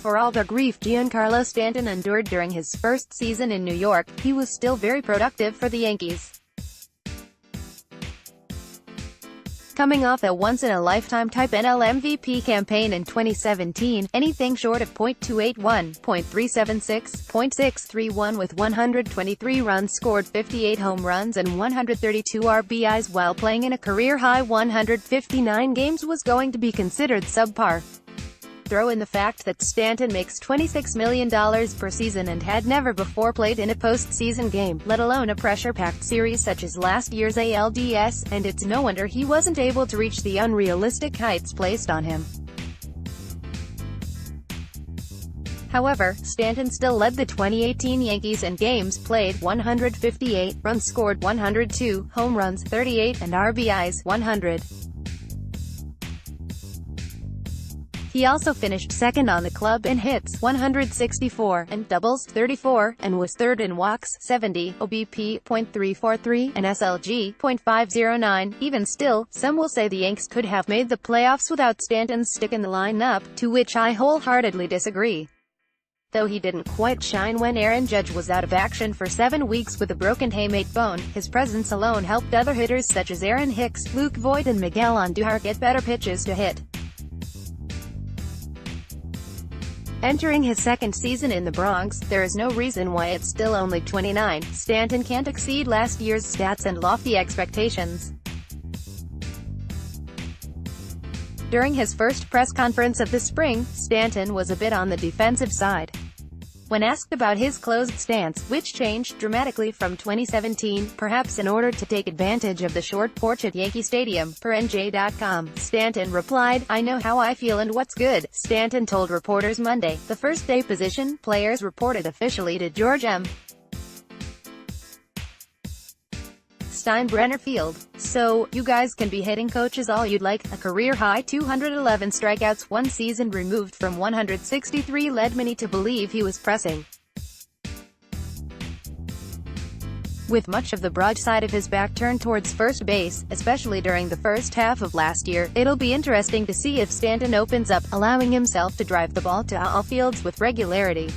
For all the grief Giancarlo Stanton endured during his first season in New York, he was still very productive for the Yankees. Coming off a once-in-a-lifetime type NL MVP campaign in 2017, anything short of .281, .376, .631 with 123 runs scored, 58 home runs and 132 RBIs while playing in a career-high 159 games was going to be considered subpar. Throw in the fact that Stanton makes $26 million per season and had never before played in a postseason game, let alone a pressure-packed series such as last year's ALDS, and it's no wonder he wasn't able to reach the unrealistic heights placed on him. However, Stanton still led the 2018 Yankees in games played, 158, runs scored 102, home runs 38, and RBIs 100. He also finished second on the club in hits, 164, and doubles, 34, and was third in walks, 70, OBP, .343, and SLG, .509. Even still, some will say the Yanks could have made the playoffs without Stanton's stick in the lineup, to which I wholeheartedly disagree. Though he didn't quite shine when Aaron Judge was out of action for 7 weeks with a broken hamate bone, his presence alone helped other hitters such as Aaron Hicks, Luke Voit and Miguel Andujar get better pitches to hit. Entering his second season in the Bronx, there is no reason why it's still only 29. Stanton can't exceed last year's stats and lofty expectations. During his first press conference of the spring, Stanton was a bit on the defensive side. When asked about his closed stance, which changed dramatically from 2017, perhaps in order to take advantage of the short porch at Yankee Stadium, per NJ.com, Stanton replied, "I know how I feel and what's good," Stanton told reporters Monday. The first-day position players reported officially to George M. Steinbrenner Field. "So, you guys can be hitting coaches all you'd like." A career-high 211 strikeouts 1 season removed from 163 led many to believe he was pressing. With much of the broad side of his back turned towards first base, especially during the first half of last year, it'll be interesting to see if Stanton opens up, allowing himself to drive the ball to all fields with regularity.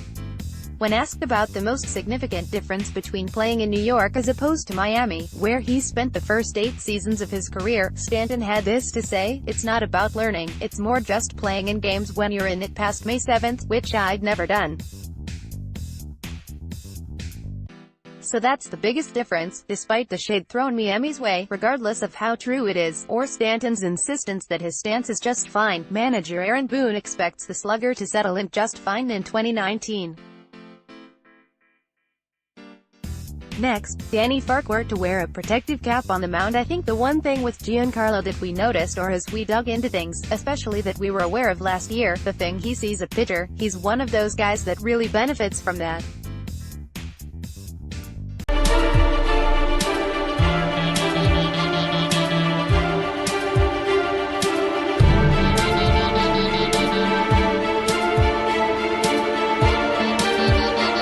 When asked about the most significant difference between playing in New York as opposed to Miami, where he spent the first 8 seasons of his career, Stanton had this to say, "It's not about learning, it's more just playing in games when you're in it past May 7th, which I'd never done. So that's the biggest difference, despite the shade thrown Miami's way, regardless of how true it is, or Stanton's insistence that his stance is just fine." Manager Aaron Boone expects the slugger to settle in just fine in 2019. Next, Danny Farquhar to wear a protective cap on the mound. "I think the one thing with Giancarlo that we noticed, or as we dug into things, especially that we were aware of last year, the thing he sees a pitcher, he's one of those guys that really benefits from that.